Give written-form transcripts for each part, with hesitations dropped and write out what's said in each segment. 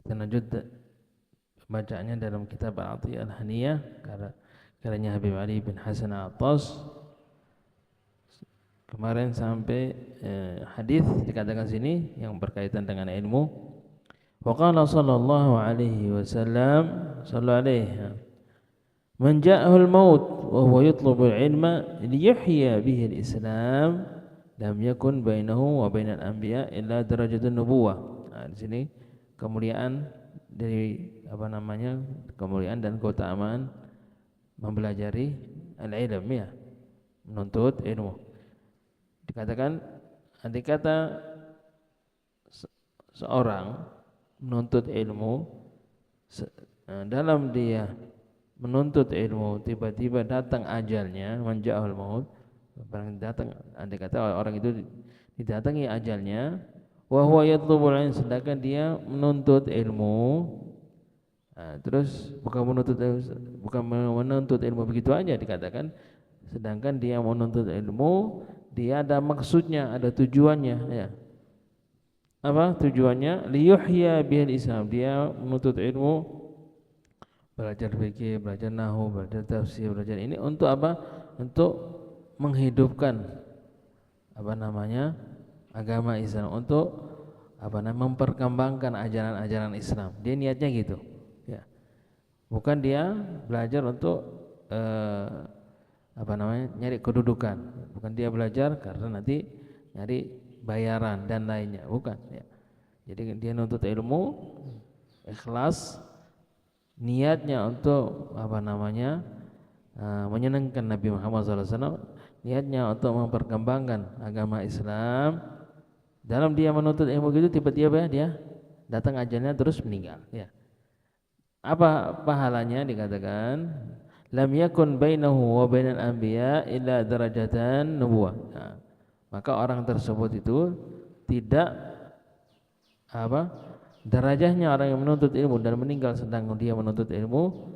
Kita lanjut bacaannya dalam kitab Al-Atiyah Al-Haniyah karya Habib Ali bin Hasan Al-Attas. Kemarin sampai hadis dikatakan sini yang berkaitan dengan ilmu. Wa qala sallallahu alaihi wasallam sallallahu alaihi man ja'ahul maut wa huwa yatlubul ilma liyuhya bihi al-islam lam yakun bainahu wa bainal anbiya illa darajatun nubuwah. Nah, di sini kemuliaan dari kemuliaan dan keutamaan mempelajari al-ilm, ya, menuntut ilmu. Dikatakan andai kata seorang menuntut ilmu, dalam dia menuntut ilmu tiba-tiba datang ajalnya, manja'ul maut, datang, andai kata orang itu didatangi ajalnya, wa huwa yatlubul ilm, sedangkan dia menuntut ilmu. Nah, terus bukan menuntut ilmu begitu aja dikatakan, sedangkan dia menuntut ilmu, dia ada maksudnya, ada tujuannya, ya. Apa tujuannya? Liyuhya bihil Islam, dia menuntut ilmu, belajar fikih, belajar nahwu, belajar tafsir, belajar ini untuk apa? Untuk menghidupkan agama Islam, untuk memperkembangkan ajaran-ajaran Islam. Dia niatnya gitu, ya. Bukan dia belajar untuk nyari kedudukan, bukan dia belajar karena nanti nyari bayaran dan lainnya, bukan, ya. Jadi dia nuntut ilmu ikhlas, niatnya untuk menyenangkan Nabi Muhammad SAW, niatnya untuk memperkembangkan agama Islam. Dalam dia menuntut ilmu gitu, tiba-tiba dia datang ajalnya terus meninggal, ya. Apa pahalanya? Dikatakan lam yakun bainahu wa bainal anbiya illa darajatan nubuwah. Nah, maka orang tersebut itu tidak derajahnya orang yang menuntut ilmu dan meninggal sedang dia menuntut ilmu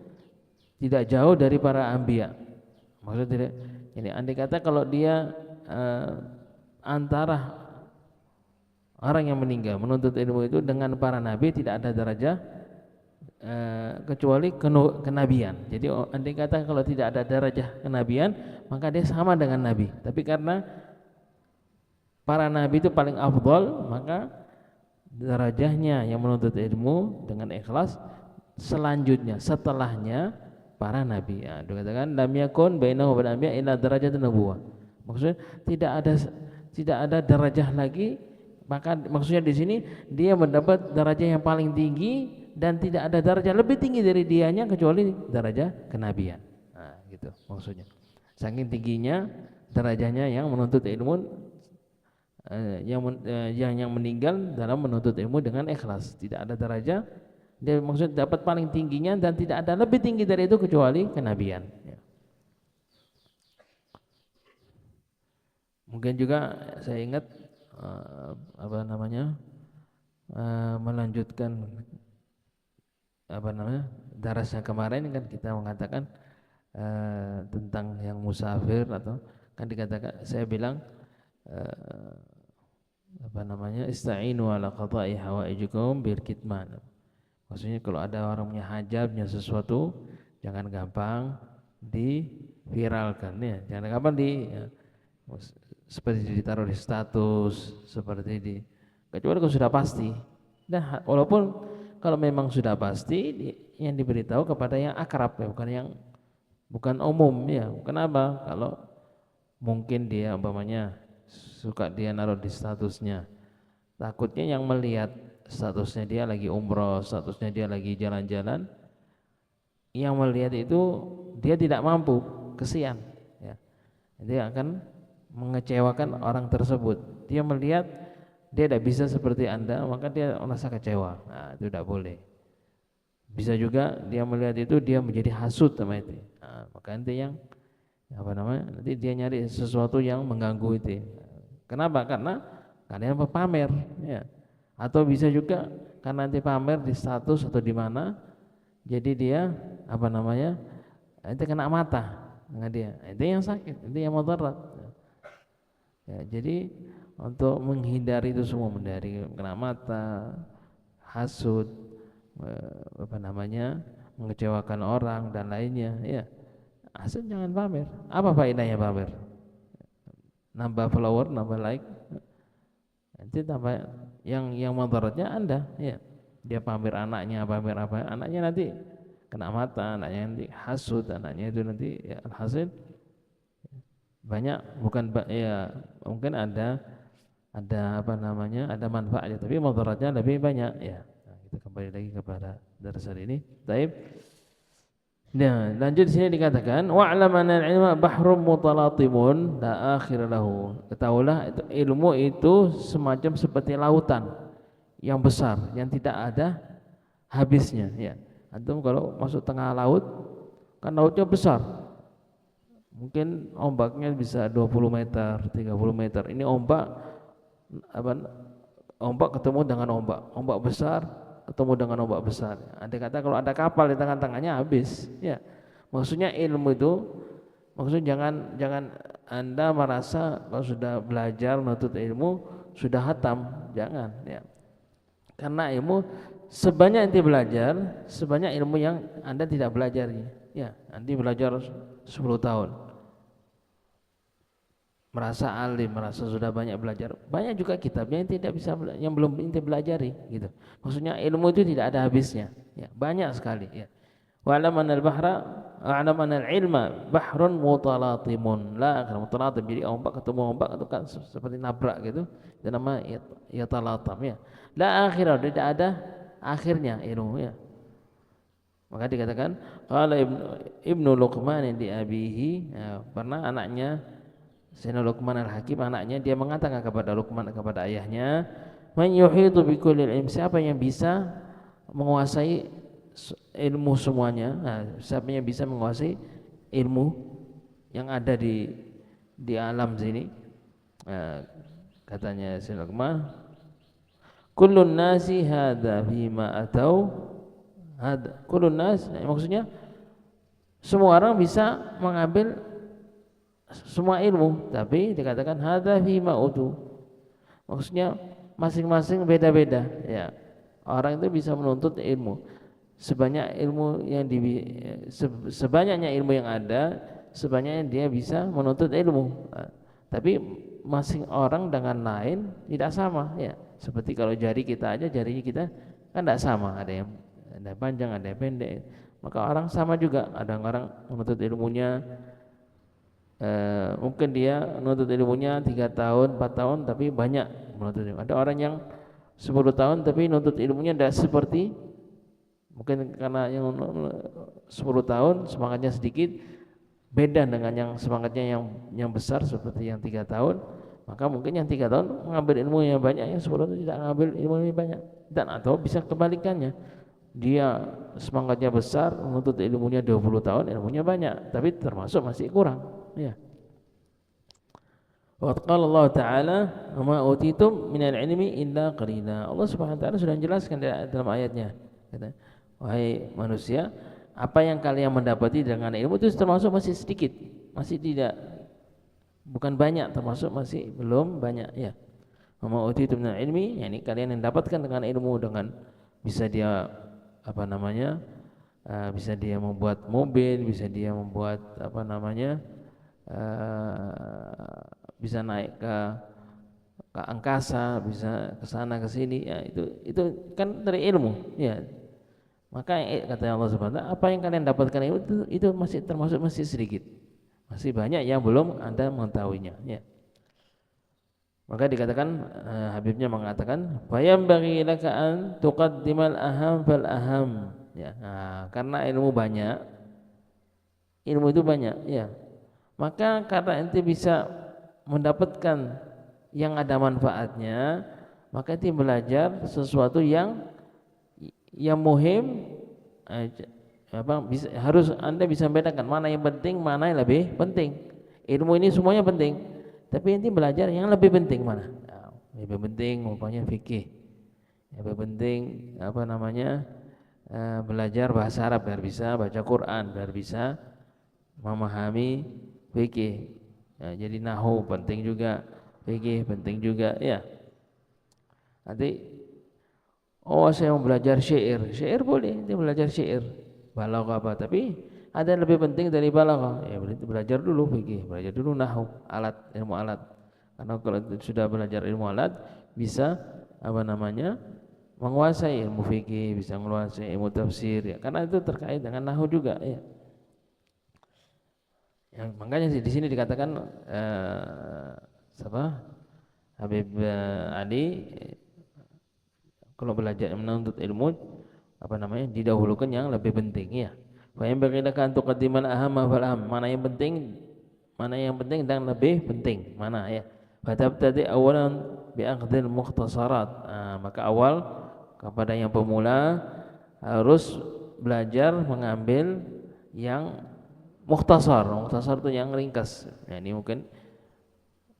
tidak jauh dari para anbiya. Maksudnya tidak, ini andai kata kalau dia antara orang yang meninggal menuntut ilmu itu dengan para nabi tidak ada derajah kecuali kenabian. Jadi andai kata kalau tidak ada derajah kenabian, maka dia sama dengan nabi. Tapi karena para nabi itu paling afdal, maka derajahnya yang menuntut ilmu dengan ikhlas selanjutnya setelahnya para nabi. Ya, dikatakan lam yakun bainahu wa bainal anbiya illa darajatun nubuwah. Maksudnya tidak ada derajah lagi, maka maksudnya di sini dia mendapat derajah yang paling tinggi dan tidak ada derajah lebih tinggi dari dianya kecuali derajah kenabian. Nah, gitu maksudnya. Saking tingginya derajahnya yang menuntut ilmu, yang meninggal dalam menuntut ilmu dengan ikhlas. Tidak ada derajah, dia maksud dapat paling tingginya dan tidak ada lebih tinggi dari itu kecuali kenabian, ya. Mungkin juga saya ingat melanjutkan darasnya kemarin kan kita mengatakan tentang yang musafir, atau kan dikatakan, saya bilang ista'inu ala qada'i hawaijikum bil kitman. Maksudnya kalau ada orang punya hajat, punya sesuatu, jangan gampang diviralkan, ya. Jangan gampang seperti ditaruh di status, kecuali kalau sudah pasti. Nah, walaupun kalau memang sudah pasti, yang diberitahu kepada yang akrab, ya, bukan umum, ya. Kenapa? Kalau mungkin dia suka dia naruh di statusnya, takutnya yang melihat statusnya dia lagi umroh, statusnya dia lagi jalan-jalan, yang melihat itu dia tidak mampu, kesian, ya. Dia akan mengecewakan orang tersebut. Dia melihat dia tidak bisa seperti Anda, maka dia merasa kecewa. Nah, itu tidak boleh. Bisa juga dia melihat itu, dia menjadi hasut sama itu. Nah, maka nanti nanti dia nyari sesuatu yang mengganggu itu. Kenapa? Karena kalian pamer, ya. Atau bisa juga karena nanti pamer di status atau di mana, jadi dia nanti kena mata dengan dia. Itu yang sakit, itu yang mudarat. Ya, jadi untuk menghindari itu semua, dari kena mata, hasud, apa namanya, mengecewakan orang dan lainnya, ya. Asal jangan pamer. Apa faedahnya pamer? Nambah follower, nambah like. Nanti tambah yang mudaratnya Anda, ya. Dia pamer anaknya, pamer apa? Anaknya nanti kena mata, anaknya nanti hasud, anaknya itu nanti ya, alhasil banyak bukan ya mungkin ada apa namanya, ada manfaatnya tapi mudaratnya lebih banyak, ya. Nah, kita kembali lagi kepada darah hari ini. Baik. Nah, lanjut di sini dikatakan wa'lam anna al-ilma bahrum mutalatimun la akhir lahu. Ketahuilah itu ilmu itu semacam seperti lautan yang besar yang tidak ada habisnya, ya. Antum kalau masuk tengah laut kan lautnya besar. Mungkin ombaknya bisa 20 meter, 30 meter. Ini apa ombak ketemu dengan ombak besar ketemu dengan ombak besar. Andai kata kalau ada kapal di tengah-tengahnya habis, ya. Maksudnya ilmu itu, maksudnya jangan Anda merasa kalau sudah belajar menuntut ilmu sudah hatam, jangan, ya. Karena ilmu sebanyak ente belajar, sebanyak ilmu yang Anda tidak pelajari, ya. Anda belajar 10 tahun. Merasa alim, merasa sudah banyak belajar. Banyak juga kitabnya yang tidak bisa, yang belum ente belajari, gitu. Maksudnya ilmu itu tidak ada habisnya, ya. Banyak sekali, ya. Wa'lam anal bahra, wa'lam anal ilma bahrun mutalatimun. La akhir mutalatim, jadi ombak ketemu ombak itu kan seperti nabrak gitu. Itu nama yatalatam, ya. La akhir, tidak ada akhirnya ilmu, ya. Maka dikatakan qala ibnu Luqman di abihi, ya, pernah anaknya Sayyidina Luqman al-Hakim, anaknya dia mengatakan kepada Luqman, kepada ayahnya, man yuhitu bi kulli ilm, siapa yang bisa menguasai ilmu semuanya. Nah, siapa yang bisa menguasai ilmu yang ada di alam sini. Nah, katanya Sayyidina Luqman, kullun nasi hadza fima atau hadza kullun nas, maksudnya semua orang bisa mengambil semua ilmu, tapi dikatakan hadza fima utu, maksudnya masing-masing beda-beda, ya. Orang itu bisa menuntut ilmu sebanyak ilmu yang sebanyaknya ilmu yang ada, sebanyaknya dia bisa menuntut ilmu. Tapi masing orang dengan lain tidak sama, ya. Seperti kalau jari kita aja, jarinya kita kan tidak sama, ada yang panjang, ada yang pendek. Maka orang sama juga, ada orang menuntut ilmunya mungkin dia menuntut ilmunya 3 tahun, 4 tahun tapi banyak menuntut ilmu. Ada orang yang 10 tahun tapi menuntut ilmunya tidak seperti, mungkin karena yang 10 tahun semangatnya sedikit, beda dengan yang semangatnya yang besar seperti yang 3 tahun. Maka mungkin yang 3 tahun mengambil ilmu yang banyak, yang 10 tahun tidak mengambil ilmu yang banyak. Dan atau bisa kebalikannya, dia semangatnya besar menuntut ilmunya 20 tahun, ilmunya banyak tapi termasuk masih kurang, ya. Wa qala Allah Ta'ala wa ma utitum minal ilmi illa qalila. Allah Subhanahu wa taala sudah menjelaskan dalam ayatnya, kata, wahai manusia, apa yang kalian mendapati dengan ilmu itu termasuk masih sedikit, masih tidak, bukan banyak, termasuk masih belum banyak, ya. Wa ma utitum minal ilmi, yakni kalian yang dapatkan dengan ilmu, dengan bisa dia apa namanya, bisa dia membuat mobil, bisa dia membuat apa namanya, bisa naik ke angkasa, bisa ke sana ke sini, ya. Itu kan dari ilmu, ya. Maka kata Allah Subhanahu wa taala, apa yang kalian dapatkan itu masih termasuk masih sedikit, masih banyak yang belum Anda mengetahuinya, ya. Maka dikatakan Habibnya mengatakan fayambaghi laka an tuqaddimal aham fal aham, ya. Nah, karena ilmu itu banyak, ya. Maka karena ente bisa mendapatkan yang ada manfaatnya, maka ente belajar sesuatu yang muhim, harus Anda bisa membedakan mana yang penting, mana yang lebih penting. Ilmu ini semuanya penting, tapi ente belajar yang lebih penting mana. Lebih penting umpamanya fikih, lebih penting apa namanya, belajar bahasa Arab biar bisa baca Quran, biar bisa memahami fikih, ya. Jadi nahwu penting juga, fikih penting juga, ya. Nanti Oh saya mau belajar syair, syair boleh dia belajar syair, balaghah apa, tapi ada yang lebih penting dari balaghah, ya belajar dulu fikih, belajar dulu nahwu, alat, ilmu alat. Karena kalau sudah belajar ilmu alat bisa apa namanya menguasai ilmu fikih, bisa menguasai ilmu tafsir ya, karena itu terkait dengan nahwu juga ya. Yang makanya di sini dikatakan siapa? Habib Ali kalau belajar menuntut ilmu apa namanya didahulukan yang lebih penting ya. Fa in bagilaka an tuqaddimal ahamma fal aham. Mana yang penting dan lebih penting. Mana ya. Fa tabtadi awalan bi akhdhil mukhtasarat. Maka awal kepada yang pemula harus belajar mengambil yang mukhtasar. Mukhtasar itu yang ringkas. Ya, ini mungkin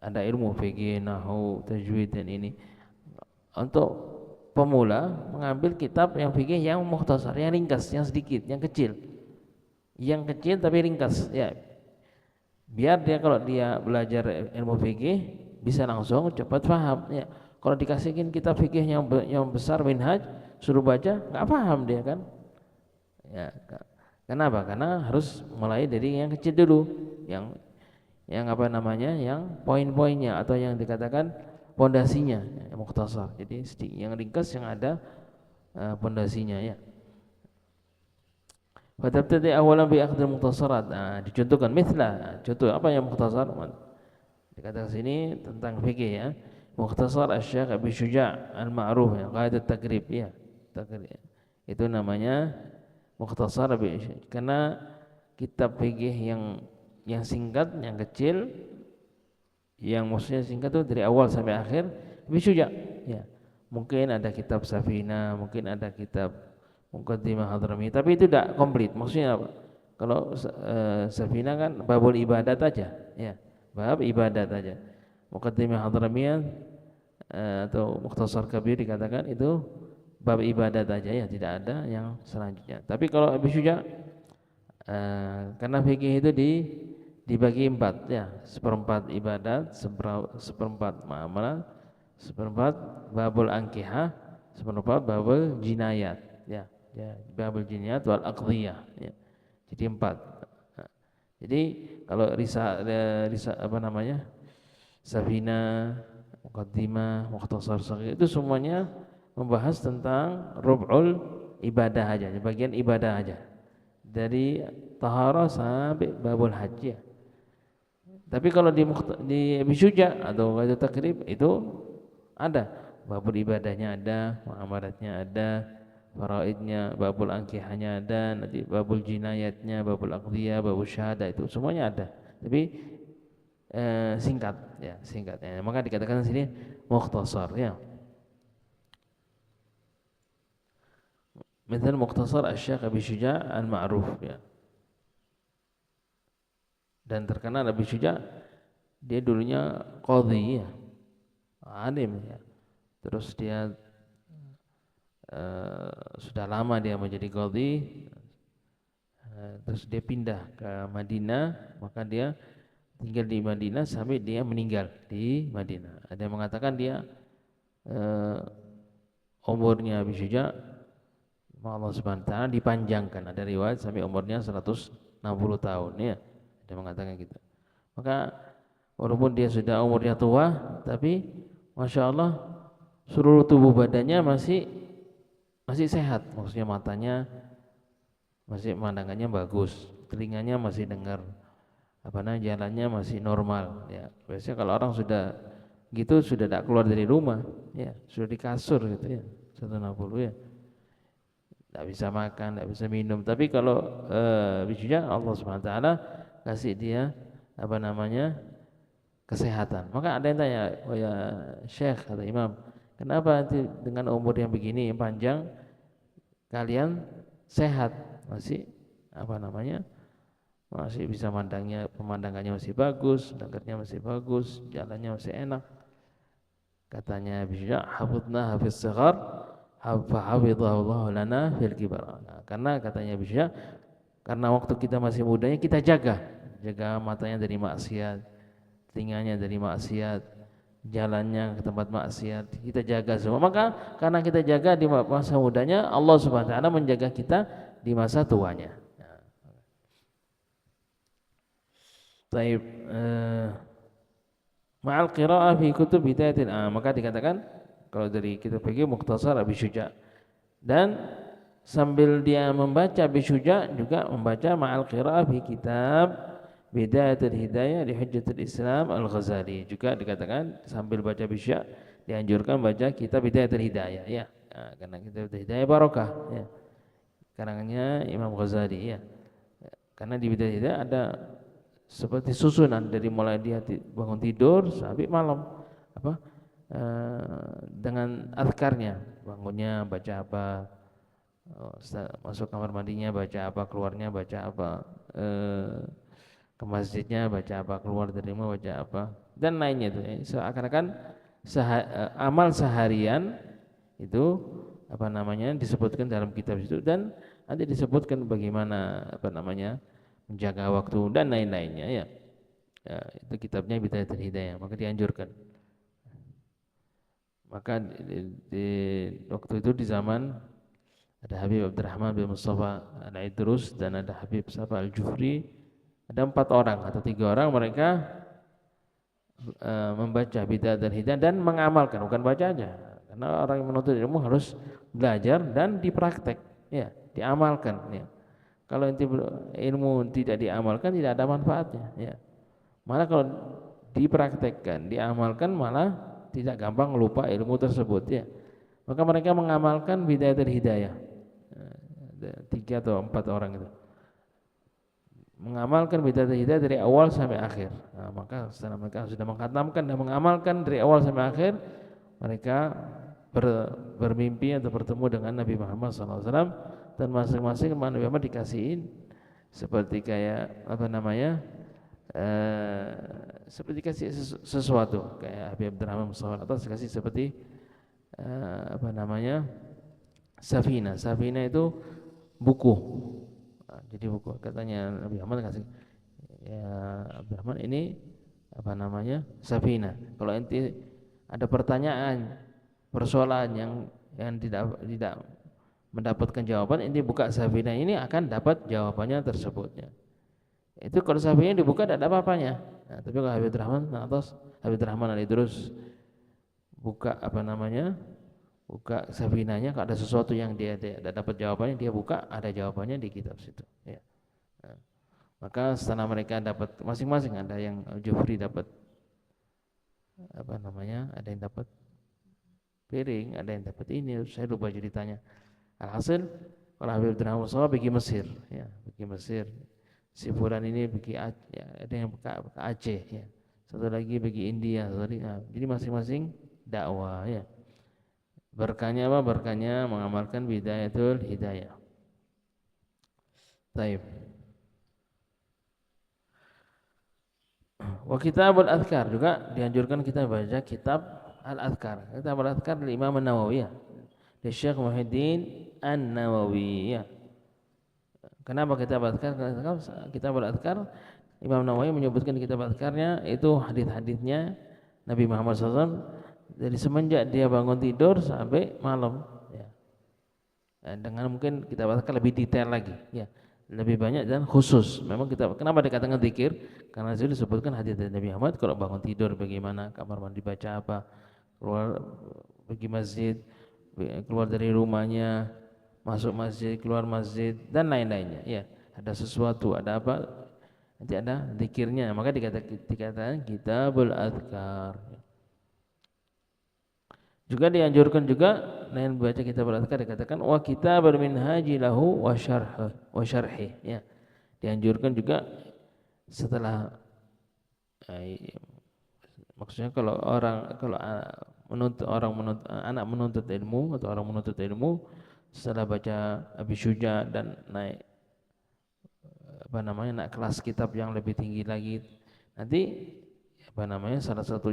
ada ilmu fikih, nahwu, tajwid dan ini. Untuk pemula mengambil kitab yang fikih yang mukhtasar, yang ringkas, yang sedikit, yang kecil tapi ringkas ya, biar dia kalau dia belajar ilmu fikih bisa langsung cepat paham ya. Kalau dikasihin kitab fikih yang besar minhaj suruh baca nggak paham dia kan ya. Kenapa? Karena harus mulai dari yang kecil dulu, yang apa namanya, yang poin-poinnya atau yang dikatakan pondasinya, ya, mukhtasar. Jadi yang ringkas yang ada pondasinya ya. Fatabtadi awalan bi akhdil mukhtasarat. Dicontohkan mithla. Contoh apa yang mukhtasar? Dikatakan sini tentang fikih ya. Mukhtasar Asy-Syaikh Abi Syuja' Al-Ma'ruf ya, Qaidat Takrib ya. Takrib. Itu namanya mukhtasar Abi Syuja'. Karena kitab fikih yang singkat, yang kecil, yang maksudnya singkat itu dari awal sampai akhir Abi ya. Mungkin ada kitab Safina, mungkin ada kitab Muqaddimah Hadrami, tapi itu tidak komplit. Maksudnya apa? Kalau Safina kan babul ibadat aja ya, bab ibadat aja. Muqaddimah Hadramiyah atau Mukhtasar Kabir dikatakan itu bab ibadat aja ya, tidak ada yang selanjutnya. Tapi kalau Abi Syuja' karena fikih itu dibagi empat ya, seperempat ibadat, seperempat muamalah, seperempat babul ankihah, seperempat babul jinayat ya, babul jinayat wal aqdiyah ya. Jadi empat. Jadi kalau risa apa namanya Safina, Muqaddimah, Mukhtasar Shaghir itu semuanya membahas tentang rub'ul ibadah aja, bagian ibadah aja, dari taharah sampai babul haji ya. Tapi kalau di Abi Syuja' atau Qaidat Takrib itu ada babul ibadahnya, ada muamalatnya, ada faraidnya, babul ankihahnya ada, nanti babul jinayatnya, babul aqdiyah, babul syahadah, itu semuanya ada. Tapi singkat ya, singkatnya. Maka dikatakan di sini mukhtasar ya. Misal Mukhtasar Asy-Syaikh Abi Syuja' Al-Ma'ruf ya. Dan terkenal Abi Syuja' dia dulunya qadhi ya, alim ya. Terus dia sudah lama dia menjadi qadhi, terus dia pindah ke Madinah, maka dia tinggal di Madinah sampai dia meninggal di Madinah. Ada yang mengatakan dia umurnya Abi Syuja' Allah Subhanahu wa taala dipanjangkan, ada riwayat sampai umurnya 160 tahun ya. Dia mengatakan gitu. Maka walaupun dia sudah umurnya tua, tapi masya Allah seluruh tubuh badannya masih sehat. Maksudnya matanya masih, pemandangannya bagus, telinganya masih dengar, jalannya masih normal. Ya, biasanya kalau orang sudah gitu sudah tidak keluar dari rumah, ya sudah di kasur gitu ya, 160 ya. Tidak bisa makan, tidak bisa minum. Tapi kalau bijunya Allah Subhanahu wa taala kasih dia kesehatan. Maka ada yang tanya, oh ya Syekh atau Imam, kenapa dengan umur yang begini yang panjang kalian sehat, masih masih bisa pemandangannya masih bagus, dengarnya masih bagus, jalannya masih enak. Katanya bijunya hafidna hafiz shighar hafidhahullahu lana fil kibar. Karena katanya bijunya, karena waktu kita masih mudanya kita jaga matanya dari maksiat, telinganya dari maksiat, jalannya ke tempat maksiat, kita jaga semua. Maka karena kita jaga di masa mudanya, Allah Subhanahu wa taala menjaga kita di masa tuanya. Taib ma'al qira'ah fi kutub hidayatin. Maka dikatakan kalau dari kitab fikih Mukhtasar Abi Syuja, dan sambil dia membaca Abi Syuja juga membaca ma'al qira'ah fi kitab Bidayatul Hidayah di Hujjatul Islam Al-Ghazali. Juga dikatakan sambil baca Abi Syuja dianjurkan baca kitab Bidayatul Hidayah ya. Karena kitab Hidayah barokah ya. Karangannya Imam Ghazali ya. Karena di Bidayatul Hidayah ada seperti susunan dari mulai dia bangun tidur sampai malam dengan azkarnya, bangunnya baca apa, masuk kamar mandinya baca apa, keluarnya baca apa, ke masjidnya baca apa, keluar dari rumah baca apa, dan lainnya itu seakan-akan amal seharian itu disebutkan dalam kitab itu, dan nanti disebutkan bagaimana menjaga waktu dan lain-lainnya ya. Itu kitabnya Bidayatul Hidayah, maka dianjurkan. Maka di waktu itu di zaman ada Habib Abdurrahman bin Mustafa Al-Idrus dan ada Habib Safa Al-Jufri, ada 4 orang atau 3 orang mereka membaca Bidayatul Hidayah dan mengamalkan, bukan baca aja. Karena orang yang menuntut ilmu harus belajar dan dipraktek ya, diamalkan ya. Kalau ilmu tidak diamalkan tidak ada manfaatnya ya. Malah kalau dipraktekkan, diamalkan malah tidak gampang lupa ilmu tersebut ya. Maka mereka mengamalkan Bidayatul Hidayah. 3 atau 4 orang itu mengamalkan Bidayatul Hidayah dari awal sampai akhir. Maka setelah mereka sudah mengkhatamkan dan mengamalkan dari awal sampai akhir, mereka bermimpi atau bertemu dengan Nabi Muhammad SAW, dan masing-masing Nabi Muhammad dikasihin seperti kayak seperti kasih sesuatu kayak Habib Abdurrahman Mustafa atau kasih seperti Safina. Safina itu buku. Jadi buku, katanya Nabi Muhammad kasih ya Abdurrahman, ini Safina. Kalau nanti ada pertanyaan, persoalan yang tidak mendapatkan jawaban, ini buka Safina ini akan dapat jawabannya tersebutnya. Itu kalau Safina dibuka tidak ada apa-apanya. Tapi kalau Habib Rahman Al-Idrus buka buka Safinanya, kalau ada sesuatu yang dia tidak dapat jawabannya, dia buka, ada jawabannya di kitab situ ya. Maka setelah mereka dapat masing-masing, ada yang Jufri dapat ada yang dapat piring, ada yang dapat ini, saya lupa ceritanya. Alhasil kalau Habib Rahman pergi Mesir ya, pergi Mesir. Si fulan ini pergi ya, ada yang ke Aceh ya, satu lagi pergi India, jadi masing-masing dakwah ya. Berkahnya apa? Berkahnya mengamalkan Bidayatul Hidayah. Baik. Wa kitabul Adhkar, juga dianjurkan kita baca kitab Al-Adhkar. Kitab Al-Adhkar dari Imam An-Nawawi ya, dari Syekh Muhyiddin An-Nawawi ya. Kenapa kitab Al-Adhkar? Kitab Al-Adhkar, Imam Nawawi menyebutkan di kitab Al-Adhkarnya itu hadis-hadisnya Nabi Muhammad SAW dari semenjak dia bangun tidur sampai malam ya. Dengan mungkin kitab Al-Adhkar lebih detail lagi ya, lebih banyak dan khusus. Memang kenapa dikatakan zikir? Karena itu disebutkan hadis dari Nabi Muhammad, kalau bangun tidur bagaimana, kamar mandi baca apa, keluar pergi masjid, keluar dari rumahnya, masuk masjid, keluar masjid, dan lain-lainnya ya. Ada sesuatu, ada apa, nanti ada zikirnya. Maka dikatakan kitabul Adhkar. Juga dianjurkan juga lain baca kitabul Adhkar, dikatakan wa kitabul minhaji lahu wa syarhi ya. Dianjurkan juga setelah maksudnya kalau anak menuntut ilmu atau orang menuntut ilmu, setelah baca Abi Syuja dan naik naik kelas kitab yang lebih tinggi lagi, nanti salah satu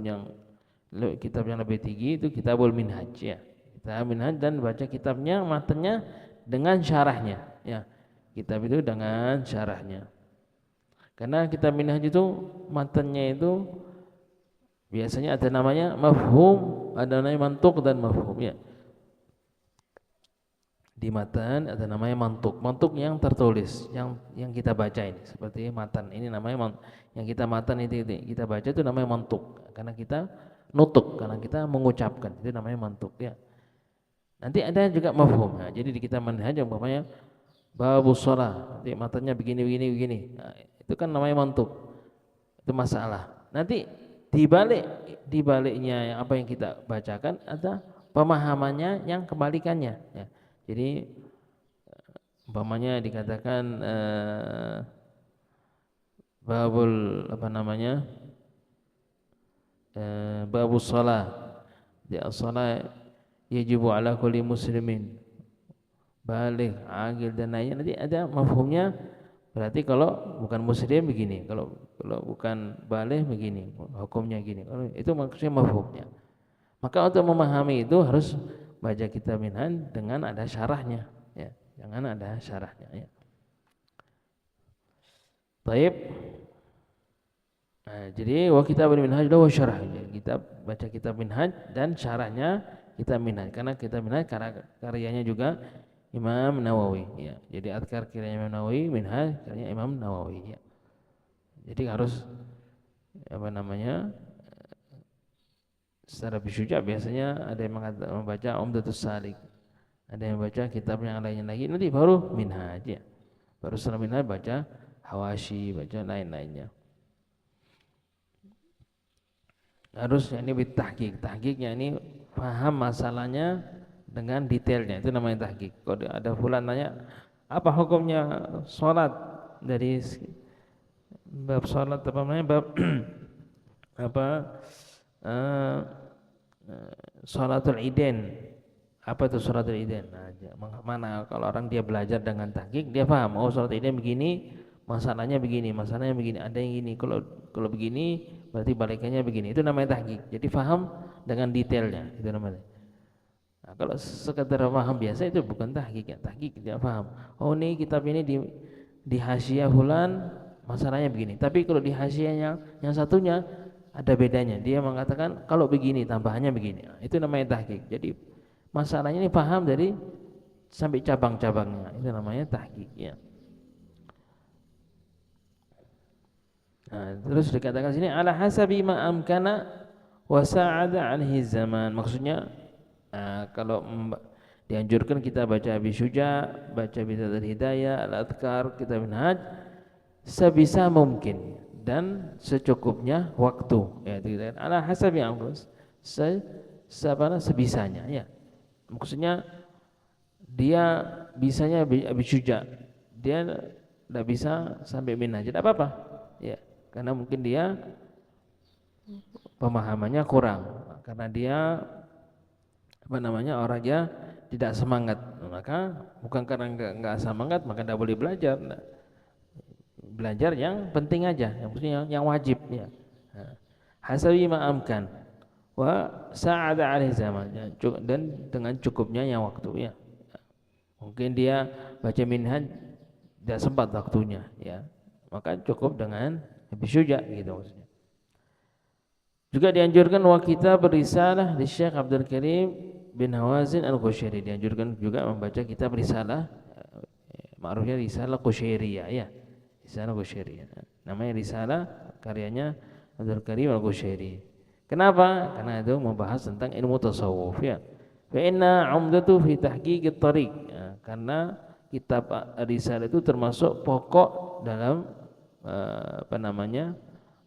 kitab yang lebih tinggi itu Kitabul Minhaj ya. Kitab Minhaj, dan baca kitabnya matanya dengan syarahnya ya. Kitab itu dengan syarahnya. Karena kitab Minhaj itu matanya itu Biasanya ada namanya mafhum, ada namanya mantuk dan mafhum ya. Di matan ada namanya mantuk. Mantuk yang tertulis, yang kita baca ini seperti matan. Ini namanya yang kita matan itu kita baca itu namanya mantuk. Karena kita nutuk, karena kita mengucapkan. Itu namanya mantuk ya. Nanti ada juga mafhum. Nah, jadi di kita manhaj umpamanya babus shalah, nanti matanya begini begini begini. Nah, itu kan namanya mantuk. Itu masalah. Nanti di baliknya yang apa yang kita bacakan ada pemahamannya yang kebalikannya ya. Jadi umpamanya dikatakan babul apa namanya? Babus shalah. Ya shalah yajibu ala kulli muslimin. Balik, agil dan lainnya nanti ada mafhumnya. Berarti kalau bukan muslim begini, kalau bukan balik begini, hukumnya gini. Itu maksudnya mafhumnya. Maka untuk memahami itu harus baca kitab minhaj dengan ada syarahnya, ya. Jangan ada syarahnya, ya. Baik. Nah, jadi wa kitab minhaj wa syarah. Kita baca kitab minhaj dan syarahnya kitab minhaj. Karena kitab minhaj karyanya juga Imam Nawawi ya. Jadi adkar kiranya Imam Nawawi, minhaj kiranya Imam Nawawi ya. Jadi harus apa namanya? Secara bisyuja biasanya ada yang membaca Umdatus Salik. Ada yang membaca kitab yang lainnya lagi, nanti baru minhaj ya. Baru setelah minhaj baca Hawashi, baca lain-lainnya. Harus ini bitahqiq. Tahqiqnya ini paham masalahnya dengan detailnya, itu namanya tahqiq. Kalau ada fulan nanya apa hukumnya sholat dari bab sholat apa namanya bab apa sholatul idain, apa itu sholatul idain? Nah, mana kalau orang dia belajar dengan tahqiq dia paham, oh sholat idain begini, masalahnya begini, masalahnya begini, ada yang gini, kalau begini berarti balikannya begini. Itu namanya tahqiq. Jadi paham dengan detailnya, itu namanya. Nah, kalau sekedar paham biasa itu bukan tahqiq ya. Tahqiq dia paham. Oh ini kitab ini di hasyiah fulan masalahnya begini. Tapi kalau di hasyiahnya yang satunya ada bedanya. Dia mengatakan kalau begini tambahannya begini. Nah, itu namanya tahqiq. Jadi masalahnya ini paham dari sampai cabang-cabangnya. Itu namanya tahqiq ya. Nah, terus dikatakan sini ala hasabi ma amkana wa sa'ada anhi zaman. Maksudnya kalau dianjurkan kita baca Abi Syuja, baca Bidatul Hidayah, Al-Adhkar, kitab minhaj sebisa mungkin dan secukupnya waktu ya, dikatakan ala hasabi amkus sebisanya ya. Maksudnya dia bisanya Abi Syuja, dia tidak bisa sampai minhaj, tidak apa-apa ya. Karena mungkin dia pemahamannya kurang, karena dia apa namanya orangnya tidak semangat, maka bukan karena enggak semangat maka tidak boleh belajar. Nah, belajar yang penting aja, yang maksudnya yang wajib ya. Hasabi ma'amkan wa sa'ada alaihi zaman, dan dengan cukupnya yang waktu ya. Mungkin dia baca minhaj tidak sempat waktunya ya, maka cukup dengan lebih syuja gitu maksudnya. Juga dianjurkan wa kita berisalah di Syekh Abdul Karim bin Hawazin Al-Qushairi. Dianjurkan juga membaca kitab risalah, ma'rufnya risalah Qushairiyah ya. Risalah Qushairiyah. Namanya risalah karyanya Abdul Karim Al-Qushairi. Kenapa? Karena itu membahas tentang ilmu tasawuf ya. Fa inna 'umdatu fi tahqiqit thariq. Ya, karena kitab risalah itu termasuk pokok dalam apa namanya?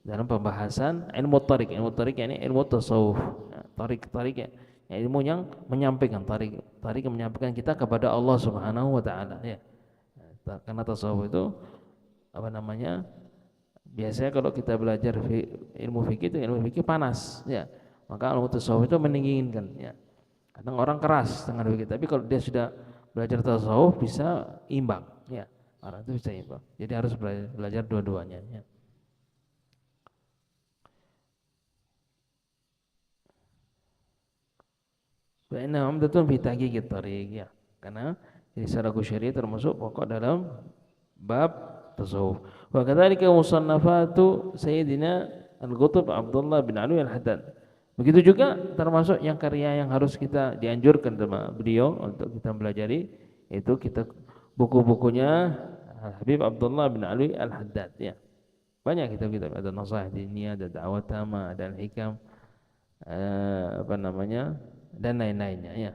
Dalam pembahasan ilmu thariq. Ilmu thariq yakni ilmu tasawuf. Ya, thariq ya. Ilmu yang menyampaikan thariq yang menyampaikan kita kepada Allah Subhanahu wa taala ya. Karena tasawuf itu apa namanya? Biasanya kalau kita belajar ilmu fikih itu ilmu fikih panas ya. Maka ilmu tasawuf itu mendinginkan ya. Kadang orang keras dengan fikih, tapi kalau dia sudah belajar tasawuf bisa imbang ya. Orang itu bisa imbang. Jadi harus belajar dua-duanya ya. Karena umdatun fi tahqiqit thariq ya. Karena risalah Qushairi termasuk pokok dalam bab tasawuf. Wa kadzalika musannafatu Sayyidina Al-Qutb Abdullah bin Alwi Al-Haddad. Begitu juga termasuk yang karya yang harus kita dianjurkan sama beliau untuk kita pelajari, itu kita buku-bukunya Habib Abdullah bin Alwi Al-Haddad ya. Banyak kitab-kitab, ada Nasaih Diniyah, ada Da'wah Tamah, ada Al-Hikam, dan lain-lainnya ya.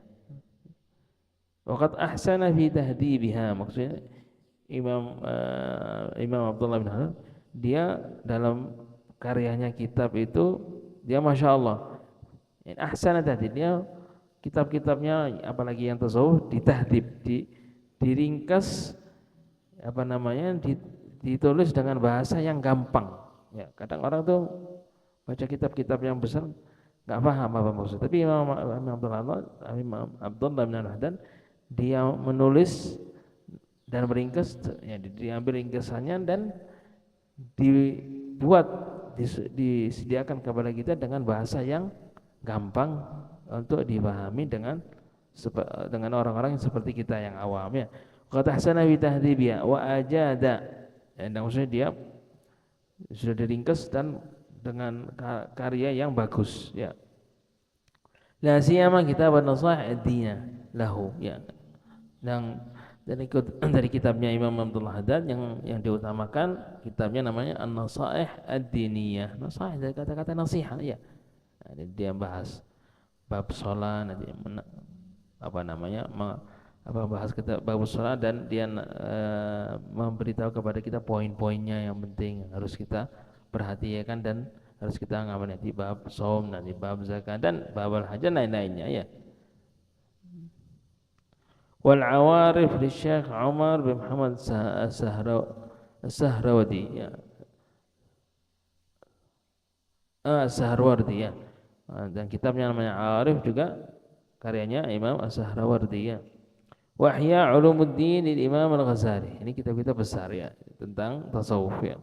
Waqad ahsana fi tahdibiha, maksudnya Imam Abdullah bin Alwi dia dalam karyanya kitab itu dia masya Allah ahsana tahdib, dia kitab-kitabnya apalagi yang tasawuf ditahdib, diringkas ditulis dengan bahasa yang gampang ya. Kadang orang tuh baca kitab-kitab yang besar nggak paham apa maksud, tapi Imam Abdullah bin Al-Haddad dia menulis dan meringkas ya, diambil ringkasannya dan disediakan kepada kita dengan bahasa yang gampang untuk dipahami dengan orang-orang yang seperti kita yang awam ya. Qad ahsana bi tahdhibiha wa ajada, dan maksudnya dia sudah diringkas dan dengan karya yang bagus ya. La siyama kitab an-nasaih ad-diniyah lahu ya. Dan dari kitabnya Imam Abdullah Haddad yang diutamakan kitabnya namanya An-Nasaih Ad-Diniyah. Nasaih dari kata-kata nasihat ya. Nah, dia bahas bab shalah, nanti bahas kita bab shalah, dan dia memberitahu kepada kita poin-poinnya yang penting harus kita perhatikan dan harus kita ngamalin di bab shaum, nanti bab zakat dan bab al-hajj dan lain-lainnya ya. Wal awarif li Syekh Umar bin Muhammad As-Sahrawardi ya. As-Sahrawardi ya. Dan kitabnya namanya Arif juga karyanya Imam As-Sahrawardi ya. Wa Ihya Ulumuddin lil Imam Al-Ghazali. Ini kitab-kitab besar ya tentang tasawuf ya.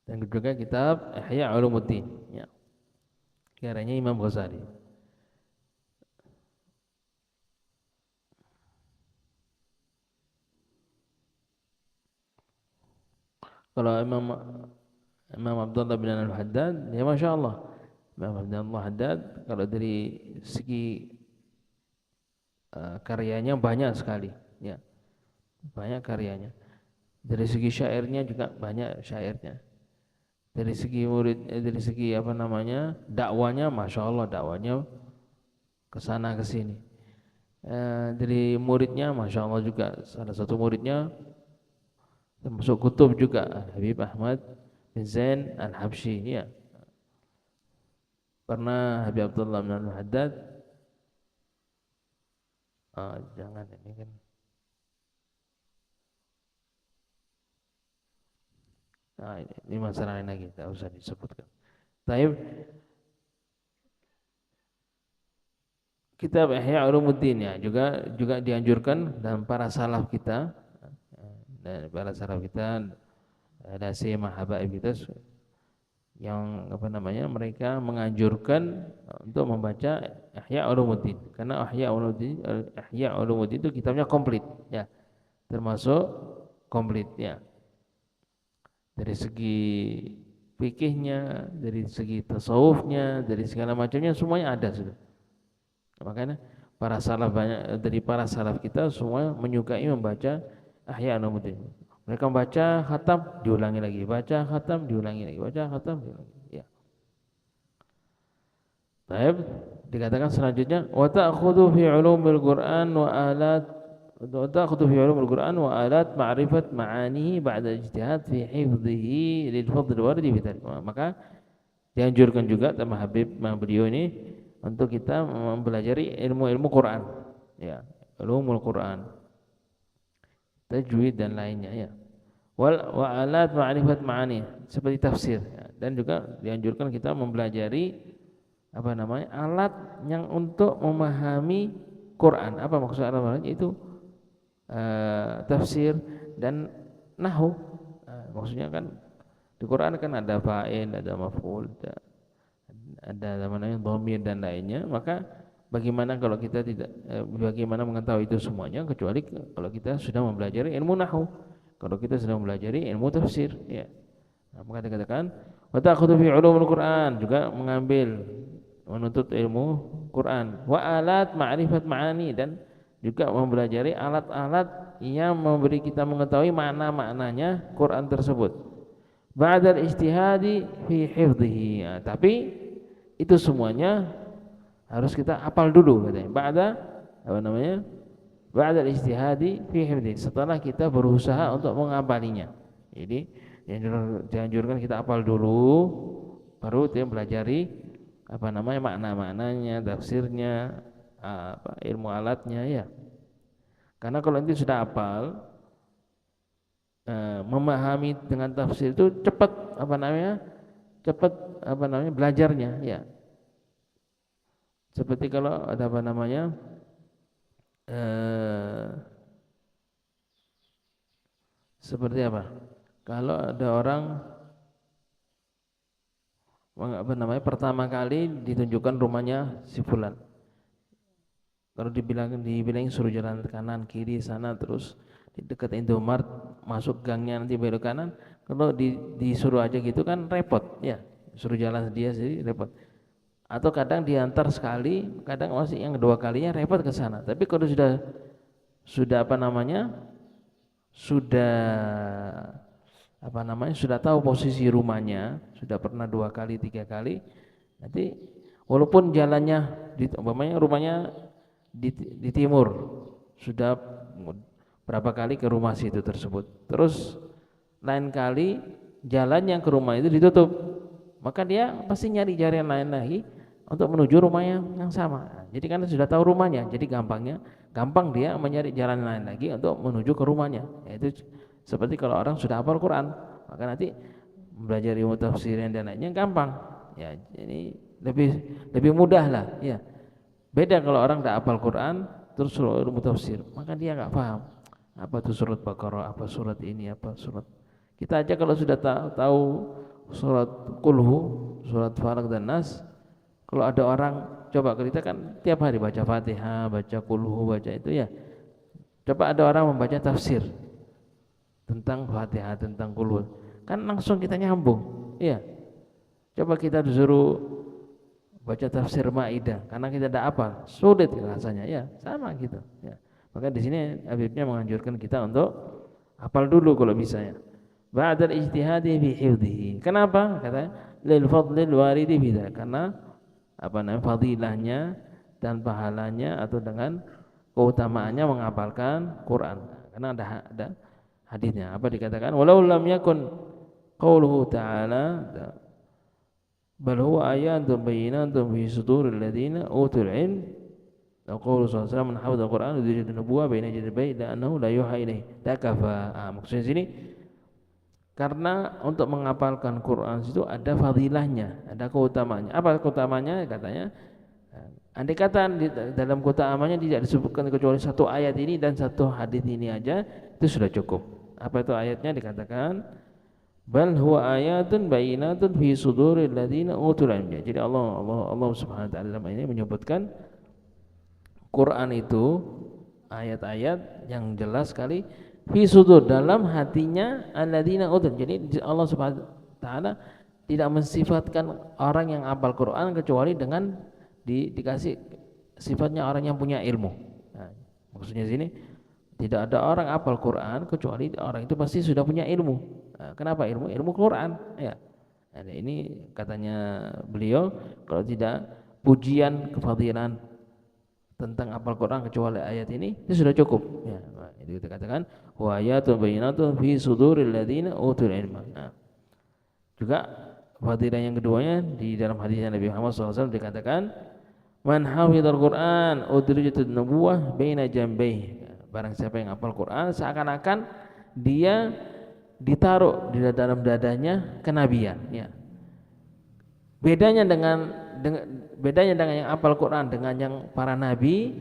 Dan juga kitab Ihya Ulumuddin ya. Karyanya Imam Ghazali. Kalau Imam Abdullah bin Al-Haddad ya masya Allah, Imam Abdullah Haddad kalau dari segi karyanya banyak sekali ya, banyak karyanya. Dari segi syairnya juga banyak syairnya. Dari segi dakwanya masya Allah, dakwanya kesana kesini. Dari muridnya masya Allah juga, salah satu muridnya termasuk kutub juga Habib Ahmad bin Zain Al-Habsyi ya. Pernah Habib Abdullah bin Al-Haddad jangan ini kan ini masalah lain lagi, tak usah disebutkan. Taib kitab Ihya Ulumuddin ya juga dianjurkan dan para salaf kita. Dan para salaf kita ada siyama habaib kita yang mereka menganjurkan untuk membaca Ihya Ulumuddin, karena Ihya Ulumuddin itu kitabnya komplit ya, termasuk komplit ya, dari segi fikihnya, dari segi tasawufnya, dari segala macamnya semuanya ada sudah. Makanya dari para salaf kita semua menyukai membaca Ihya Ulumuddin. Mereka baca khatam diulangi lagi, baca khatam diulangi lagi, baca khatam diulangi ya. Baik, dikatakan selanjutnya wa ta'khudhu fi ulumil Qur'an wa alat ma'rifat ma'anihi ba'da ijtihad fi hifdhihi lil fadl wardi fi dzalik. Maka dianjurkan juga sama Habib beliau ini untuk kita mempelajari ilmu-ilmu Quran ya, ulumul Quran, tajwid dan lainnya ya. Wa alat ma'rifat ma'ani seperti tafsir ya. Dan juga dianjurkan kita mempelajari alat yang untuk memahami Quran. Apa maksud alat itu? Tafsir dan nahwu. Maksudnya kan di Quran kan ada fa'il, ada maf'ul, ada dhamir dan lainnya. Maka bagaimana kalau kita bagaimana mengetahui itu semuanya kecuali kalau kita sudah mempelajari ilmu nahwu, kalau kita sudah mempelajari ilmu tafsir ya. Maka dikatakan Wa ta'khudhu fi ulumul Qur'an, juga mengambil menuntut ilmu Quran. Wa alat ma'rifat ma'ani, dan juga mempelajari alat-alat yang memberi kita mengetahui makna-maknanya Quran tersebut. Ba'dal ijtihadi fi hifdhihi. Nah, tapi itu semuanya harus kita hafal dulu katanya. Ba'dal ijtihadi fi hifdhihi. Setelah kita berusaha untuk menghafalinya. Jadi yang dianjurkan kita hafal dulu, baru kita pelajari makna-maknanya, tafsirnya, ilmu alatnya ya. Karena kalau nanti sudah hafal, memahami dengan tafsir itu cepat belajarnya ya. Seperti kalau ada seperti apa? Kalau ada orang pertama kali ditunjukkan rumahnya si fulan. Kalau dibilang suruh jalan kanan kiri sana, terus di dekat Indomaret masuk gangnya nanti belok kanan. Kalau disuruh aja gitu kan repot ya, suruh jalan dia sih repot. Atau kadang diantar sekali, kadang masih yang kedua kalinya repot ke sana. Tapi kalau sudah sudah tahu posisi rumahnya, sudah pernah 2 kali 3 kali, nanti walaupun jalannya rumahnya di timur, sudah berapa kali ke rumah situ tersebut, terus lain kali jalan yang ke rumah itu ditutup, maka dia pasti nyari jalan lain lagi untuk menuju rumah yang sama. Jadi karena sudah tahu rumahnya, jadi gampang dia mencari jalan lain lagi untuk menuju ke rumahnya. Yaitu seperti kalau orang sudah hafal Quran, maka nanti belajar ilmu tafsiran dan lainnya gampang. Ya, ini lebih mudah lah. Ya, beda kalau orang tidak hafal Quran terus suruh ilmu tafsir, maka dia nggak paham apa itu surat Baqarah, apa surat ini, apa surat. Kita aja kalau sudah tahu surat Qulhu, surat Falaq dan Nas, kalau ada orang coba, kita kan tiap hari baca Fatihah, baca Qulhu, baca itu ya. Coba ada orang membaca tafsir tentang Fatihah, tentang Qulhu, kan langsung kita nyambung. Iya. Coba kita disuruh baca tafsir Maidah, karena kita tidak hafal, sulit rasanya ya, sama gitu ya. Maka di sini Habibnya menganjurkan kita untuk hafal dulu kalau bisa ya. Ba'dal ijtihadi fi hifdhihi. Kenapa? Kata lil fadlil waridi bidzalik. Karena fadilahnya dan pahalanya atau dengan keutamaannya menghafalkan Quran. Karena ada hadisnya, apa dikatakan, walau lam yakun qauluhu ta'ala bal huwa ayatun bayyinatun fi suduril ladzina utul ilm. Qaulu sallallahu alaihi wasallam man hafadha al-Qur'an yudriju an-nubuwah baina jadbai la annahu la yuha ilaihi takafa. Maksudnya sini karena untuk menghafalkan Quran itu ada fadilahnya, ada keutamaannya. Apa keutamanya? Katanya andai kata di dalam keutamaannya tidak disebutkan kecuali satu ayat ini dan satu hadis ini aja, itu sudah cukup. Apa itu ayatnya? Dikatakan bal huwa ayatun bayyinatun fi suduril ladzina utul ilm. Jadi Allah Subhanahu wa taala dalam ini menyebutkan Quran itu ayat-ayat yang jelas sekali fi sudur, dalam hatinya alladzina utul. Jadi Allah Subhanahu wa taala tidak mensifatkan orang yang hafal Quran kecuali dengan dikasih sifatnya orang yang punya ilmu. Nah, maksudnya sini tidak ada orang hafal Quran kecuali orang itu pasti sudah punya ilmu. Nah, kenapa ilmu? Ilmu Quran ya. Nah, ini katanya beliau, kalau tidak pujian kefadilan tentang hafal Quran kecuali ayat ini, itu sudah cukup ya. Nah, itu kita katakan wa ayatun bayyinatun fi suduril ladzina utul ilma. Nah, juga fadilah yang keduanya di dalam hadis Nabi Muhammad SAW dikatakan man hafizal Quran udrijatun nubuwah baina jambayhi. Barang siapa yang hafal Quran, seakan-akan dia ditaruh di dalam dadanya kenabian ya. Bedanya dengan yang hafal Quran dengan yang para nabi,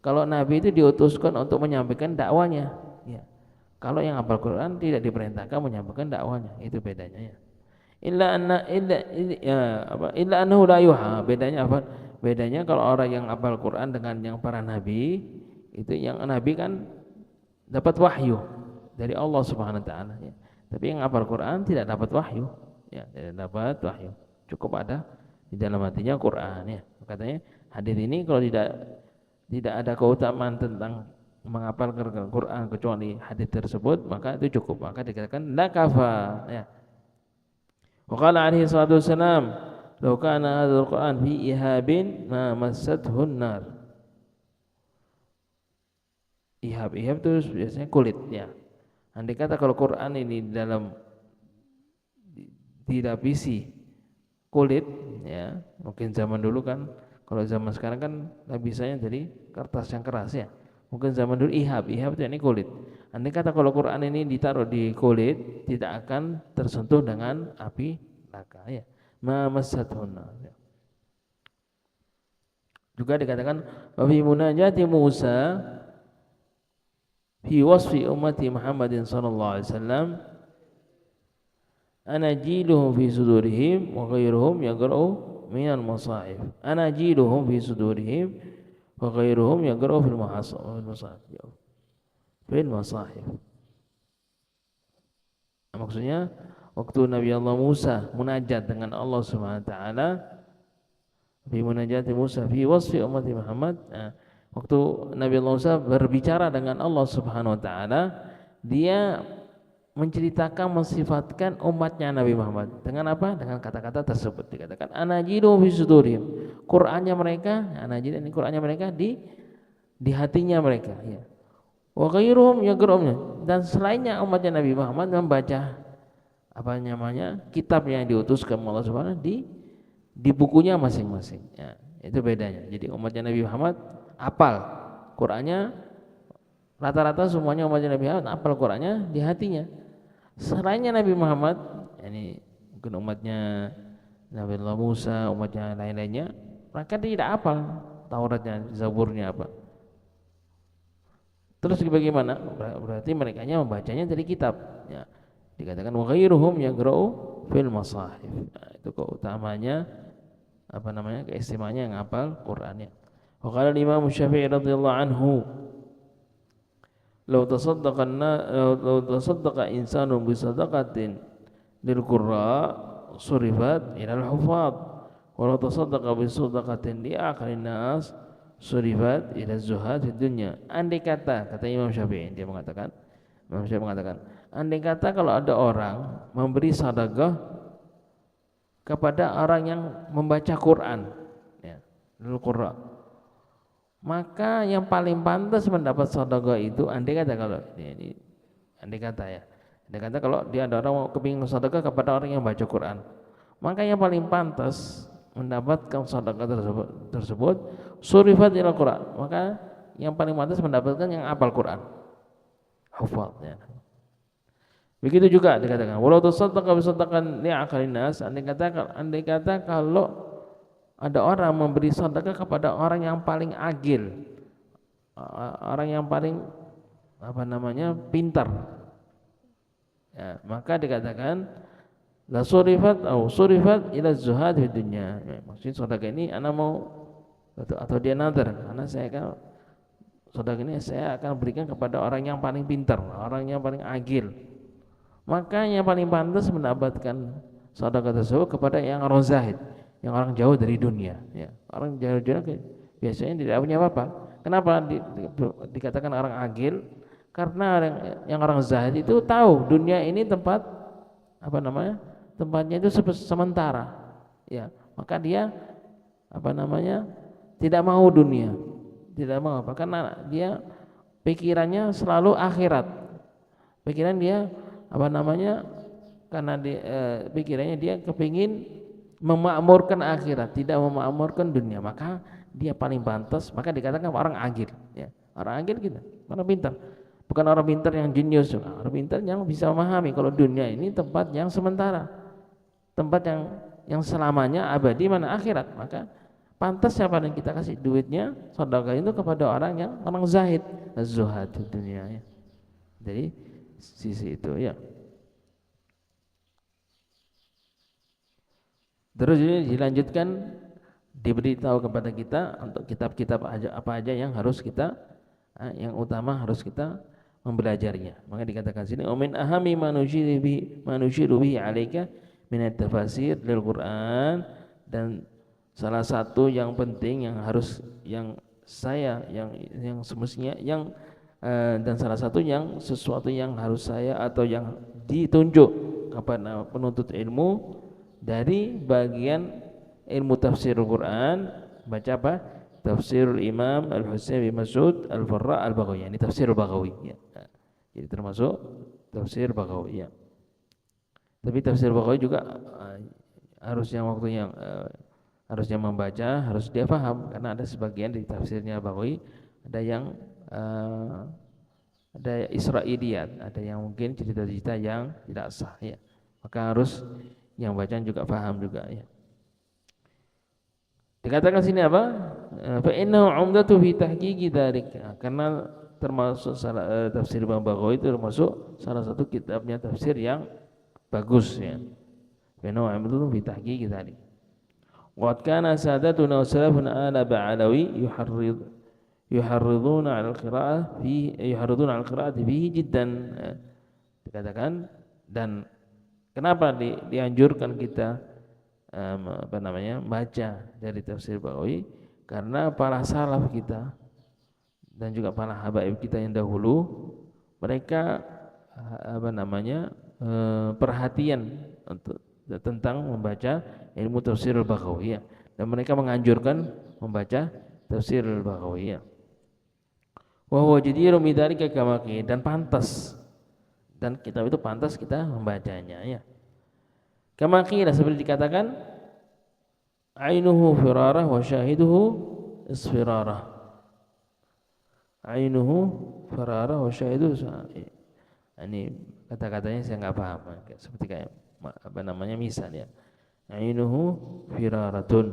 kalau nabi itu diutuskan untuk menyampaikan dakwanya ya. Kalau yang hafal Quran tidak diperintahkan menyampaikan dakwanya, itu bedanya ya. Illa annahu la yuha. Bedanya apa? Bedanya kalau orang yang hafal Quran dengan yang para nabi, itu yang nabi kan dapat wahyu dari Allah Subhanahu wa taala ya. Tapi yang hafal Quran tidak dapat wahyu ya, tidak dapat wahyu. Cukup ada di dalam hatinya Quran ya. Katanya hadis ini kalau tidak ada keutamaan tentang menghafal Quran kecuali hadis tersebut, maka itu cukup. Maka dikatakan la kafa ya. Wa qala alaihi salatu wassalam, "Law kana hadzal Quran fi ihabin ma massathu nar." Ihab itu biasanya kulit ya. Andai kata kalau Quran ini dalam dilapisi kulit ya, mungkin zaman dulu kan, kalau zaman sekarang kan lapisannya dari kertas yang keras ya. Mungkin zaman dulu ihab itu ini kulit. Andai kata kalau Quran ini ditaruh di kulit, tidak akan tersentuh dengan api neraka ya. Ma massatun ya. Juga dikatakan wa fi munajati Musa fi wasfi ummati Muhammadin sallallahu alaihi wasallam anajiluhum fi sudurihim wa ghairuhum yaqra'u minal masahif. Anajiluhum fi sudurihim wa ghairuhum yaqra'u fil masahif. Fil masahif. Maksudnya waktu Nabi Allah Musa munajat dengan Allah Subhanahu wa taala, fi munajati Musa fi wasfi ummati Muhammad, waktu Nabi Allah Musa berbicara dengan Allah Subhanahu wa taala, dia menceritakan, mensifatkan umatnya Nabi Muhammad dengan apa? Dengan kata-kata tersebut. Dikatakan anajidu fi sudurihim. Qur'annya mereka, anajid ini Qur'annya mereka di hatinya mereka ya. Wa ghairuhum yaqra'un, dan selainnya umatnya Nabi Muhammad membaca apa namanya? Kitab yang diutuskan Allah Subhanahu di bukunya masing-masing ya. Itu bedanya. Jadi umatnya Nabi Muhammad hafal Qur'annya, rata-rata semuanya umatnya Nabi Muhammad hafal Qur'annya di hatinya. Selainnya Nabi Muhammad, ini mungkin umatnya Nabi Allah Musa, umatnya lain-lainnya, mereka tidak hafal Tauratnya, Zaburnya apa. Terus bagaimana? Berarti mereka membacanya dari kitab ya. Dikatakan wa ghairuhum yaqra'u fil masahif. Nah, itu keutamanya apa namanya? Keistimewaannya yang hafal Qur'annya. Wa qala Imam Syafi'i radhiyallahu anhu, law tasaddaqa insanun bi sadaqatin lil qurra surifat ila al hufaz, wa law tasaddaqa bi sadaqatin li aqlin nas surifat ila zuhad di dunya. Andai kata Imam Syafi'i, Imam Syafi'i mengatakan, andai kata kalau ada orang memberi sedekah kepada orang yang membaca Quran ya, lil qurra, maka yang paling pantas mendapat sedekah itu, andai kata kalau ini andai kata kalau dia ada orang mau kepingin sedekah kepada orang yang baca Quran, maka yang paling pantas mendapatkan sedekah tersebut surifat ila Quran, maka yang paling pantas mendapatkan yang hafal Quran, hafal ya. Begitu juga dikatakan walau tasaddaqa bi sadaqan li aqalin nas, andai kata kalau ada orang memberi sedekah kepada orang yang paling agil, orang yang paling apa namanya? Pintar. Ya, maka dikatakan la surifat ila zuhad di dunya. Ya, maksud sedekah ini ana mau atau dia nazar, karena saya kan sedekah ini saya akan berikan kepada orang yang paling pintar, orang yang paling agil. Maka yang paling pantas mendapatkan sedekah tersebut kepada yang orang zahid, yang orang jauh dari dunia ya. Orang jauh biasanya tidak punya apa-apa. Kenapa dikatakan orang agil? Karena yang orang zahid itu tahu dunia ini tempat apa namanya? Tempatnya itu sementara ya. Maka dia apa namanya? Tidak mau dunia. Tidak mau apa? Karena dia pikirannya selalu akhirat. Pikiran dia apa namanya? Karena pikirannya dia kepingin memakmurkan akhirat, tidak memakmurkan dunia, maka dia paling pantas, maka dikatakan orang agil ya. Orang agil kita, orang pintar. Bukan orang pintar yang jenius, orang pintar yang bisa memahami kalau dunia ini tempat yang sementara, tempat yang selamanya abadi, mana akhirat. Maka pantas siapa yang kita kasih duitnya, sedekah itu kepada orang zahid, az-zuhad di dunia ya. Jadi sisi itu ya. Terus ini dilanjutkan, diberitahu kepada kita untuk kitab-kitab apa aja yang harus kita, yang utama harus kita mempelajarinya. Maka dikatakan sini, "Min ahami manushiru bihi 'alaika minat tafsir lil Quran, dan salah satu yang penting yang harus yang semestinya dan salah satu yang sesuatu yang harus saya atau yang ditunjuk kepada penuntut ilmu dari bagian ilmu tafsir Al-Quran, baca apa? Tafsirul Imam Al-Husain bin Mas'ud Al-Farra Al-Baghawi, ini tafsir Al-Baghawi ya. Jadi termasuk tafsir Baghawi ya. Tapi tafsir Baghawi juga harus yang waktu yang harusnya membaca, harus dia paham, karena ada sebagian di tafsirnya Baghawi ada yang ada Israiliyat, ada yang mungkin cerita-cerita yang tidak sah ya. Maka harus yang bacaan juga paham juga ya. Dikatakan sini apa? Fa innahu 'umdatu fi tahqiqi dzalik. Karena termasuk tafsir Imam Baghawi itu termasuk salah satu kitabnya tafsir yang bagus ya. Fa innahu 'umdatu fi tahqiqi dzalik. Wa kana sadatuna wa salafuna ala ba'alawi yuharriduna 'ala al-qira'ati fihi jiddan. Dikatakan, dan kenapa dianjurkan kita baca dari tafsir Baghawi, karena para salaf kita dan juga para habaib kita yang dahulu mereka perhatian untuk tentang membaca ilmu tafsir Baghawi ya, dan mereka menganjurkan membaca tafsir Baghawi ya. Wa huwa jadirun bidzalika kama qila, dan pantas, dan kitab itu pantas kita membacanya ya. Kama qila, seperti dikatakan, ainuhu firarah wa syahiduhu isfirarah. Ainuhu firarah wa syahiduhu. Ini kata-katanya saya enggak paham, seperti kayak misal ya. Ainuhu firaratun,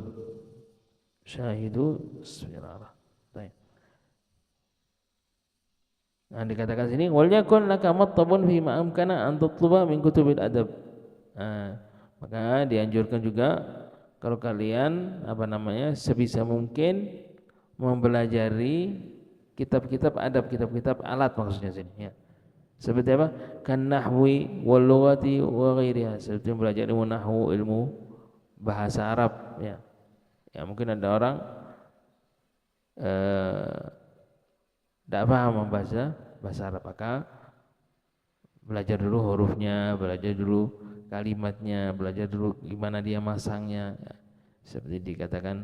syahidu isfirarah. Nah, dikatakan sini wal yakun laka mattabun fi ma amkana an tutluba min kutubil adab. Maka dianjurkan juga kalau kalian sebisa mungkin mempelajari kitab-kitab adab, kitab-kitab alat maksudnya sini ya. Seperti apa? Kan nahwi wal lughati wa ghairiha, seperti belajar ilmu nahwu, ilmu bahasa Arab ya. Ya mungkin ada orang tidak paham membaca bahasa Arab, maka belajar dulu hurufnya, belajar dulu kalimatnya, belajar dulu gimana dia masangnya ya. Seperti dikatakan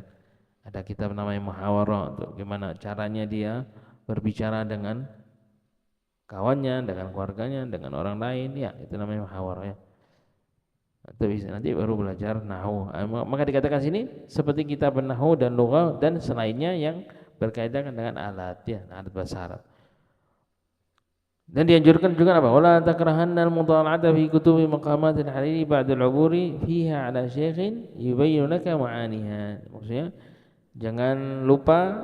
ada kitab namanya Muhawarah, untuk gimana caranya dia berbicara dengan kawannya, dengan keluarganya, dengan orang lain ya, itu namanya Muhawarah ya. Atau bisa nanti baru belajar nahwu. Maka dikatakan sini seperti kitab nahwu dan lughah dan selainnya yang berkaitan dengan alat ya, alat bahasa Arab. Dan dianjurkan juga apa? Wala takrahanna al-mutala'ata fi kutubi maqamat al-hariri ba'da al-'uburi fiha 'ala syaikhin yubayyinu laka ma'aniha. Maksudnya jangan lupa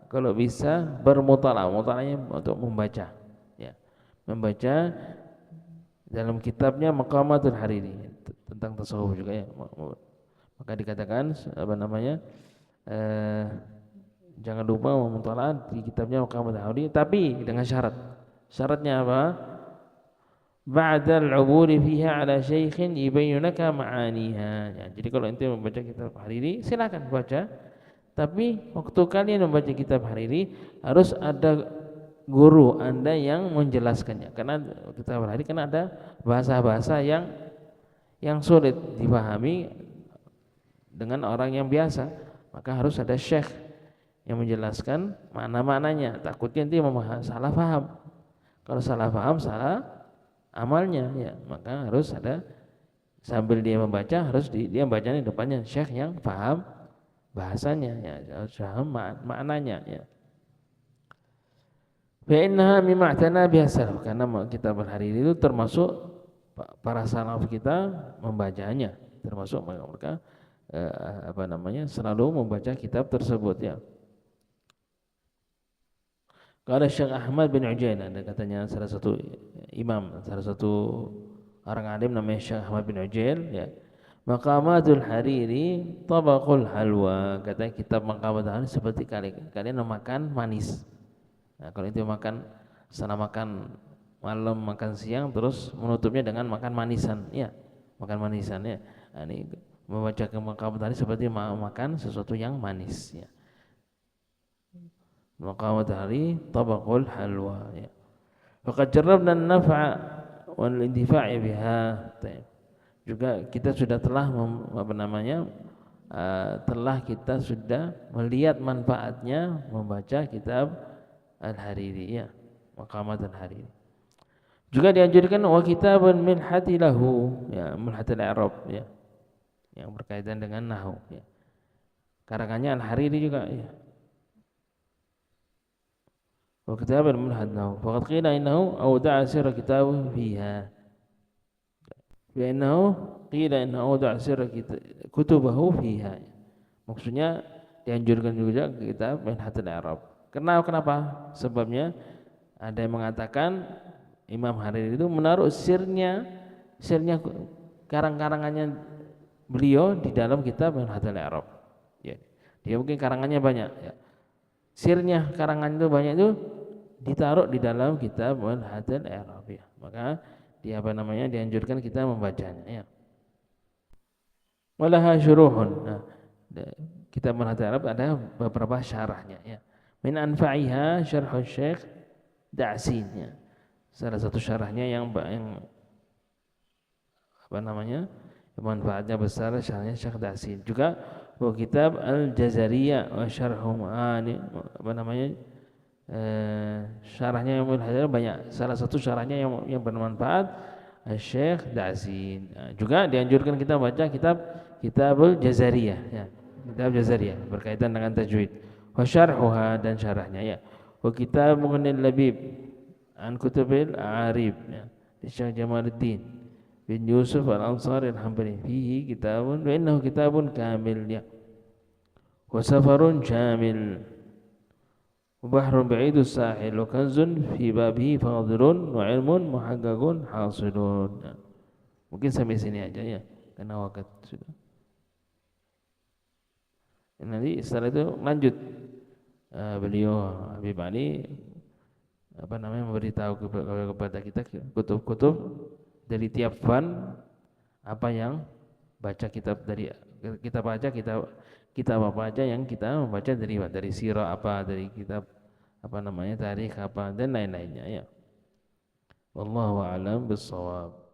kalau bisa bermutalaah, mutalaahnya untuk membaca ya. Membaca dalam kitabnya Maqamatul Hariri tentang tasawuf juga ya. Maka dikatakan jangan lupa memutalaah di kitabnya Maqamatul Hariri, tapi dengan syarat. Syaratnya apa? Ba'dal 'uburi fiha 'ala syaikhin yubayyinu laka ma'aniha. Ya, jadi kalau ente membaca kitab Hariri silakan baca, tapi waktu kalian membaca kitab Hariri harus ada guru Anda yang menjelaskannya, karena kitab Hariri kan ada bahasa-bahasa yang sulit dipahami dengan orang yang biasa, maka harus ada syekh yang menjelaskan makna-maknanya. Takutnya nanti salah paham. Kalau salah paham, salah amalnya ya, maka harus ada, sambil dia membaca harus dia bacanya di depannya syekh yang paham bahasanya ya, harus paham maknanya ya. Fa innaha mimma i'tana biha salaf, karena kitab Al-Hariri itu termasuk para salaf kita membacanya, termasuk mereka selalu membaca kitab tersebut ya. Kalau Syekh Ahmad bin Ujail, ada katanya salah satu imam, salah satu orang alim namanya Syekh Ahmad bin Ujail ya. Maqamatul Hariri tabaqul halwa, katanya kitab Maqamatul Hariri seperti kalian memakan manis. Nah, kalau itu makan setelah makan malam, makan siang, terus menutupnya dengan makan manisan ya. makan manisan ya. Nah, ini membaca maqamat tahari seperti makan sesuatu yang manis ya. Maqamat tahari tabaqul halwa ya. Faqad jarrabna an-naf'a wal intifa'i biha. Juga kita sudah telah telah kita sudah melihat manfaatnya membaca kitab Al-Hariri ya, Maqamat Al-Hariri. Juga dianjurkan wa kitabun min hatilahu ya, mulhatul i'rab ya, yang berkaitan dengan nahwu ya. Karangannya Al-Hariri juga ya. Wa kitabun min hatilahu faqad qila innahu awda'a sirra kitabu fiha. Innahu qila innahu awda'a sirra kutubahu fiha. Maksudnya dianjurkan juga kitab Minhatul I'rab. Kenapa? Sebabnya ada yang mengatakan Imam Hariri itu menaruh sirnya karang-karangannya beliau di dalam kitab Minhatul I'rab. Ya. Dia mungkin karangannya banyak ya. Sirnya karangan itu banyak itu ditaruh di dalam kitab Minhatul I'rab ya. Maka dianjurkan kita membacanya ya. Walaha syuruhun. Nah, kitab Minhatul I'rab ada beberapa syarahnya ya. Min anfa'iha syarh Syekh Da'sin ya. Salah satu syarahnya yang manfaatnya besar syarahnya Syekh Da'sin. Juga kitab Al-Jazariyah wa syarhum syarahnya yang banyak. Salah satu syarahnya yang bermanfaat Syekh Da'sin. Juga dianjurkan kita baca Kitabul Jazariyah ya. Kitab Jazariyah berkaitan dengan tajwid. Wa syarhuha dan syarahnya ya. Wa kitab Mughnil Labib an Kutubil Arif ya. Syekh Jamaluddin bin Yusuf Al-Ansari Al-Hambali fihi kitabun wa innahu kitabun kamil ya. Wa safarun jamil. Bahrun ba'idus sahil wa kanzun fi babihi fadilun wa ilmun muhaqqaqun hasilun. Mungkin sampai sini aja ya karena waktu sudah. Nanti setelah itu lanjut beliau Habib Ali memberitahu kepada kita kutub-kutub dari tiap fan apa yang baca kitab dari kita baca kitab apa aja yang kita membaca dari sirah apa, dari kitab tarikh apa dan lain-lainnya ya. Wallahu a'lam bissawab.